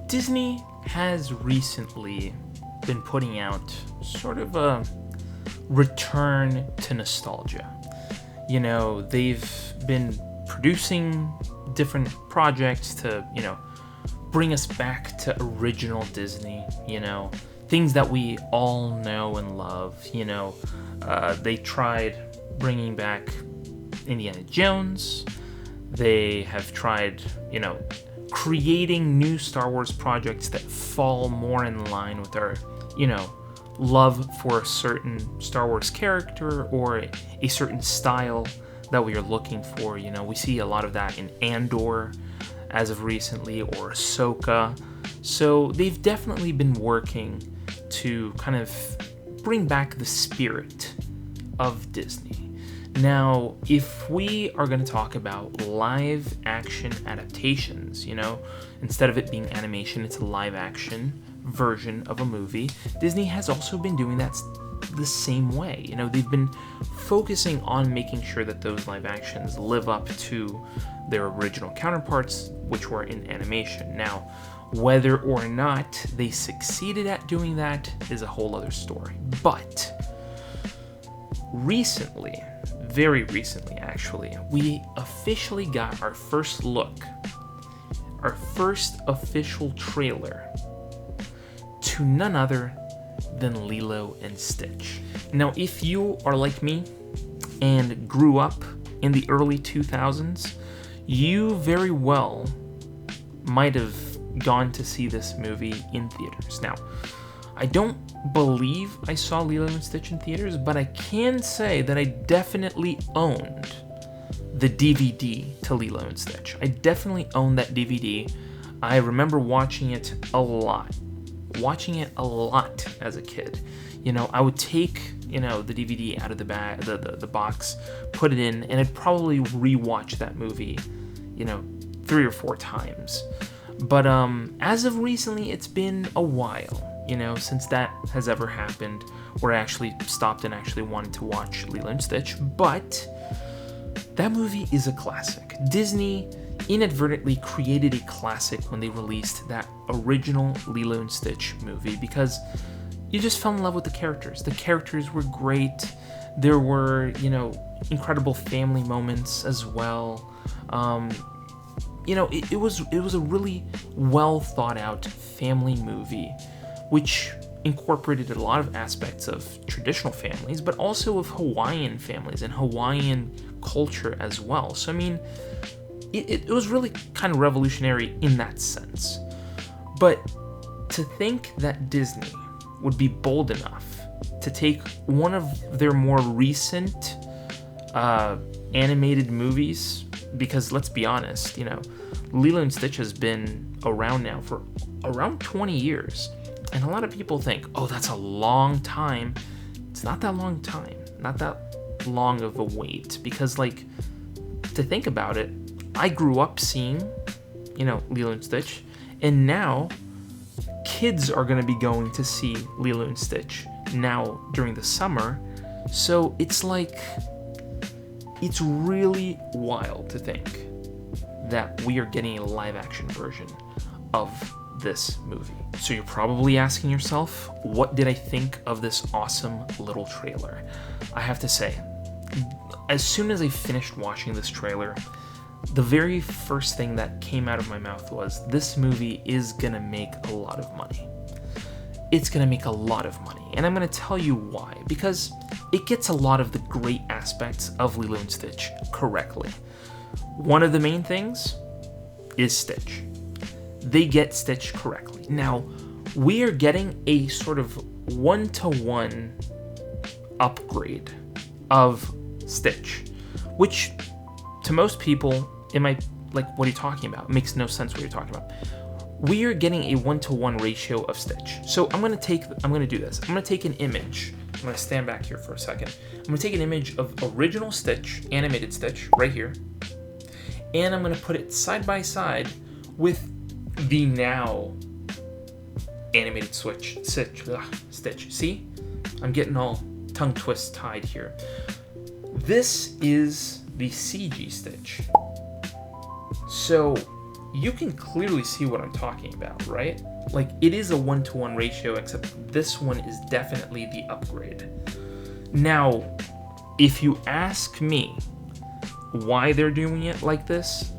Disney has recently been putting out sort of a return to nostalgia. You know, they've been producing different projects to, bring us back to original Disney, things that we all know and love. They tried bringing back Indiana Jones. They have tried, creating new Star Wars projects that fall more in line with our, love for a certain Star Wars character or a certain style that we are looking for. We see a lot of that in Andor as of recently, or Ahsoka. So they've definitely been working to kind of bring back the spirit of Disney. Now, if we are going to talk about live action adaptations, instead of it being animation, it's a live action version of a movie. Disney has also been doing that the same way. They've been focusing on making sure that those live actions live up to their original counterparts, which were in animation. Now, whether or not they succeeded at doing that is a whole other story. But recently, very recently actually, we officially got our first look, our first official trailer to none other than Lilo and Stitch. Now, if you are like me and grew up in the early 2000s, you very well might have gone to see this movie in theaters. Now, I don't believe I saw Lilo and Stitch in theaters, but I can say that I definitely owned the DVD to Lilo and Stitch. I definitely owned that DVD. I remember watching it a lot as a kid. I would take, the DVD out of the box, put it in, and I'd probably rewatch that movie, 3 or 4 times. But as of recently, it's been a while, since that has ever happened, where I actually stopped and actually wanted to watch Lilo and Stitch. But that movie is a classic. Disney inadvertently created a classic when they released that original Lilo and Stitch movie, because you just fell in love with the characters. The characters were great. There were, incredible family moments as well. It was a really well thought out family movie, which incorporated a lot of aspects of traditional families, but also of Hawaiian families and Hawaiian culture as well. So, it was really kind of revolutionary in that sense. But to think that Disney would be bold enough to take one of their more recent animated movies, because let's be honest, Lilo and Stitch has been around now for around 20 years. And a lot of people think, oh, that's a long time. It's not that long time. Not that long of a wait. Because, to think about it, I grew up seeing, Lilo and Stitch. And now, kids are going to be going to see Lilo and Stitch now during the summer. So it's really wild to think that we are getting a live action version of this movie. So you're probably asking yourself, what did I think of this awesome little trailer? I have to say, as soon as I finished watching this trailer, the very first thing that came out of my mouth was, this movie is gonna make a lot of money. It's gonna make a lot of money, and I'm gonna tell you why. Because it gets a lot of the great aspects of Lilo and Stitch correctly. One of the main things is Stitch. They get Stitch correctly. Now, we are getting a sort of one-to-one upgrade of Stitch, which to most people, it might, what are you talking about? It makes no sense what you're talking about. We are getting a one-to-one ratio of Stitch. So I'm gonna do this. I'm gonna take an image. I'm gonna stand back here for a second. I'm gonna take an image of original Stitch, animated Stitch, right here, and I'm gonna put it side by side with the now animated Stitch. See? I'm getting all tongue twist tied here. This is the CG Stitch. So you can clearly see what I'm talking about, right? Like, it is a 1-to-1 ratio, except this one is definitely the upgrade. Now, if you ask me why they're doing it like this,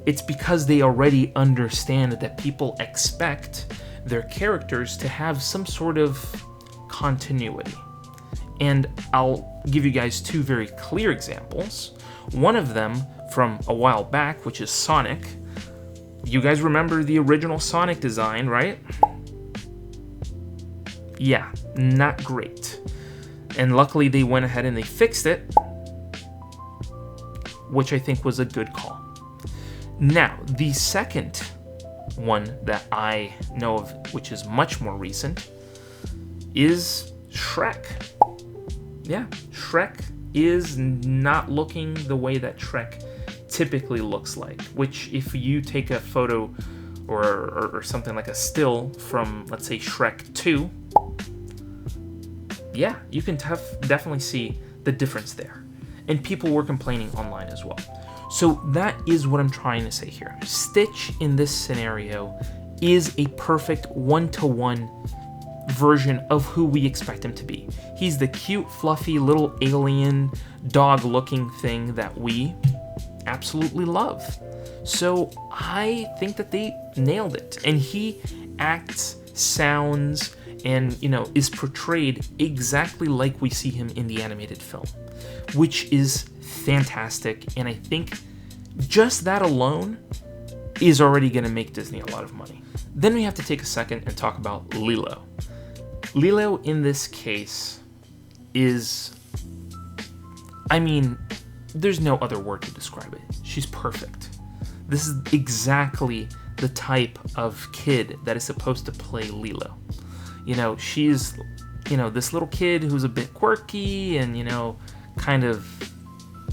it's because they already understand that people expect their characters to have some sort of continuity. And I'll give you guys two very clear examples. One of them from a while back, which is Sonic. You guys remember the original Sonic design, right? Yeah, not great. And luckily they went ahead and they fixed it, which I think was a good call. Now, the second one that I know of, which is much more recent, is Shrek. Yeah, Shrek is not looking the way that Shrek typically looks like, which if you take a photo or something like a still from, let's say, Shrek 2, yeah, you can definitely see the difference there. And people were complaining online as well. So that is what I'm trying to say here. Stitch in this scenario is a perfect 1-to-1 version of who we expect him to be. He's the cute, fluffy, little alien, dog-looking thing that we absolutely love. So I think that they nailed it. And he acts, sounds, and, is portrayed exactly like we see him in the animated film, which is fantastic. And I think just that alone is already going to make Disney a lot of money. Then we have to take a second and talk about Lilo. Lilo in this case is, there's no other word to describe it. She's perfect. This is exactly the type of kid that is supposed to play Lilo. She's, this little kid who's a bit quirky and, kind of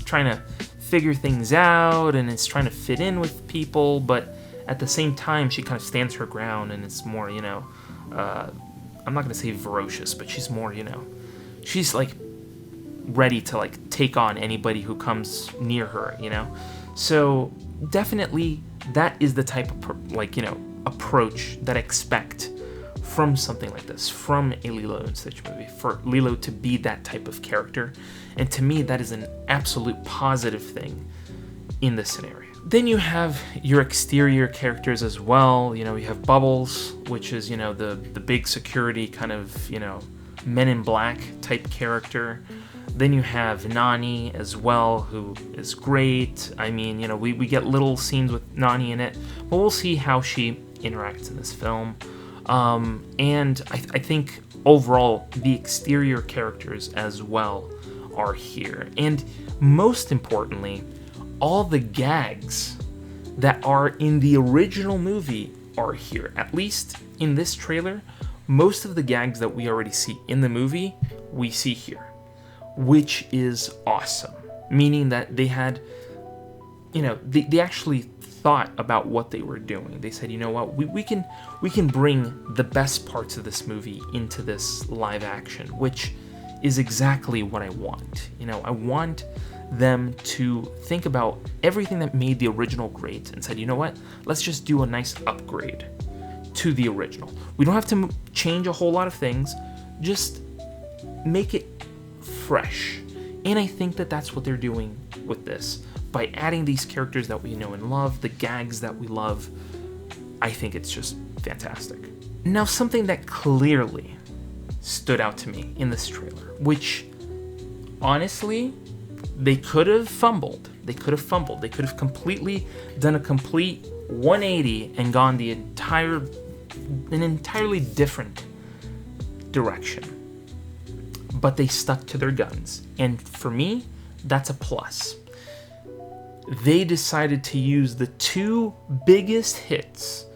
trying to figure things out and is trying to fit in with people, but at the same time, she kind of stands her ground and it's more, I'm not going to say ferocious, but she's more, she's like ready to like take on anybody who comes near her, So definitely that is the type of approach that I expect from something like this, from a Lilo and Stitch movie, for Lilo to be that type of character. And to me, that is an absolute positive thing in this scenario. Then you have your exterior characters as well. You have Bubbles, which is, the big security kind of, Men in Black type character. Then you have Nani as well, who is great. We get little scenes with Nani in it, but we'll see how she interacts in this film. And I think overall, the exterior characters as well are here. And most importantly, all the gags that are in the original movie are here. At least in this trailer, most of the gags that we already see in the movie, we see here, which is awesome. Meaning that they had, they actually thought about what they were doing. They said, we can bring the best parts of this movie into this live action, which is exactly what I want. I want them to think about everything that made the original great and said, let's just do a nice upgrade to the original. We don't have to change a whole lot of things, just make it fresh. And I think that that's what they're doing with this. By adding these characters that we know and love, the gags that we love, I think it's just fantastic. Now, something that clearly stood out to me in this trailer, which honestly, they could have fumbled. They could have completely done a complete 180 and gone an entirely different direction. But they stuck to their guns. And for me, that's a plus. They decided to use the two biggest hits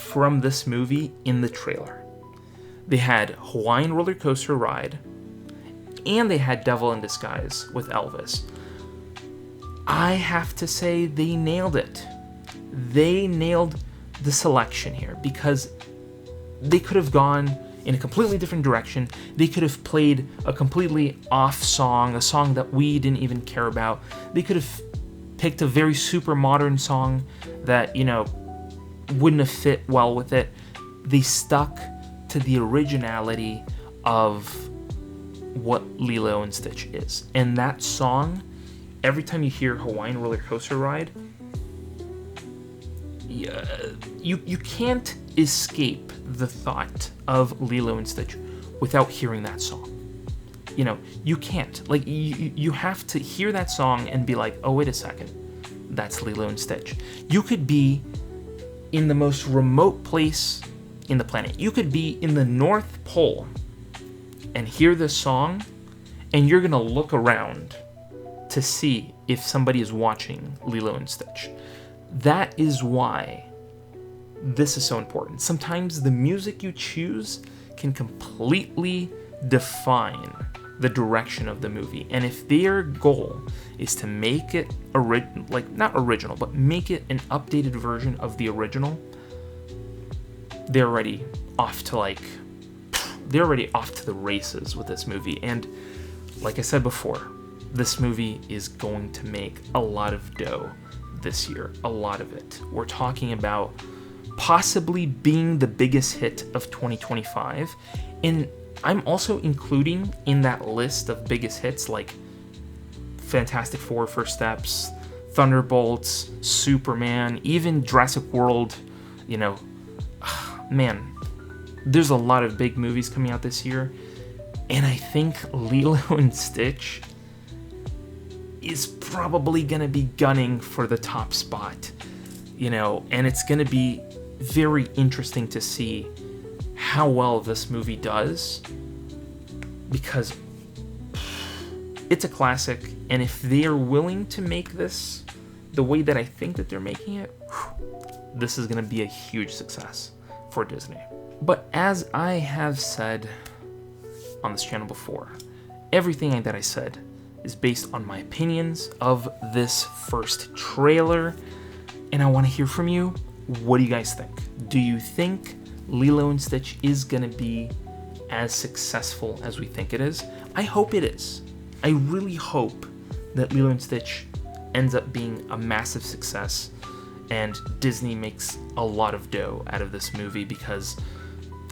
from this movie in the trailer. They had Hawaiian Roller Coaster Ride, and they had Devil in Disguise with Elvis. I have to say they nailed it. They nailed the selection here because they could have gone in a completely different direction. They could have played a completely off song, a song that we didn't even care about. They could have picked a very super modern song that, wouldn't have fit well with it. They stuck to the originality of what Lilo and Stitch is. And that song, every time you hear Hawaiian Roller Coaster Ride, you can't escape the thought of Lilo and Stitch without hearing that song. You know, you can't. Like, you have to hear that song and be like, oh, wait a second, that's Lilo and Stitch. You could be in the most remote place in the planet. You could be in the North Pole and hear this song, and you're gonna look around to see if somebody is watching Lilo and Stitch. That is why this is so important. Sometimes the music you choose can completely define the direction of the movie. And if their goal is to make it not original, but make it an updated version of the original, they're already off to the races with this movie. And like I said before, this movie is going to make a lot of dough this year, a lot of it. We're talking about possibly being the biggest hit of 2025. And I'm also including in that list of biggest hits like Fantastic Four: First Steps, Thunderbolts, Superman, even Jurassic World. You know, man, there's a lot of big movies coming out this year, and I think Lilo and Stitch is probably gonna be gunning for the top spot, you know, and it's gonna be very interesting to see how well this movie does, because it's a classic, and if they're willing to make this the way that I think that they're making it, this is gonna be a huge success for Disney. But as I have said on this channel before, everything that I said is based on my opinions of this first trailer, and I want to hear from you. What do you guys think? Do you think Lilo and Stitch is gonna be as successful as we think it is? I hope it is. I really hope that Lilo and Stitch ends up being a massive success and Disney makes a lot of dough out of this movie, because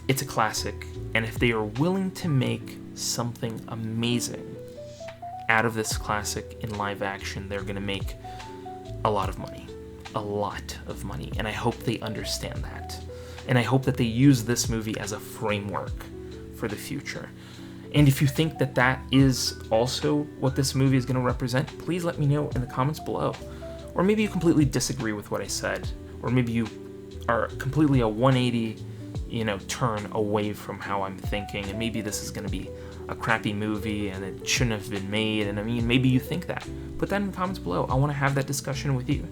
it's a classic, and if they are willing to make something amazing out of this classic in live action, they're gonna make a lot of money. A lot of money, and I hope they understand that. And I hope that they use this movie as a framework for the future. And if you think that that is also what this movie is going to represent, please let me know in the comments below. Or maybe you completely disagree with what I said, or maybe you are completely a 180, turn away from how I'm thinking, and maybe this is going to be a crappy movie and it shouldn't have been made. And I mean, maybe you think that. Put that in the comments below. I want to have that discussion with you.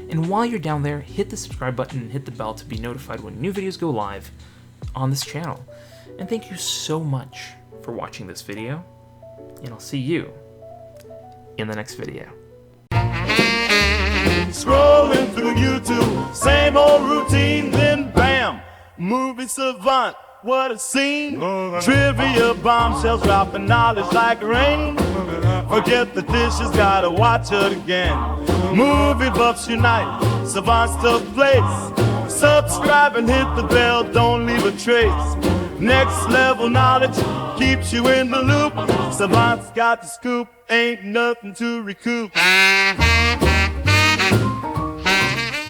And while you're down there, hit the subscribe button and hit the bell to be notified when new videos go live on this channel. And thank you so much for watching this video, and I'll see you in the next video. Scrolling through YouTube, same old routine, then bam, movie savant, what a scene. Trivia bombshells dropping knowledge like rain. Forget the dishes, gotta watch it again. Movie buffs unite, savants to place. Subscribe and hit the bell, don't leave a trace. Next level knowledge keeps you in the loop. Savants got the scoop, ain't nothing to recoup.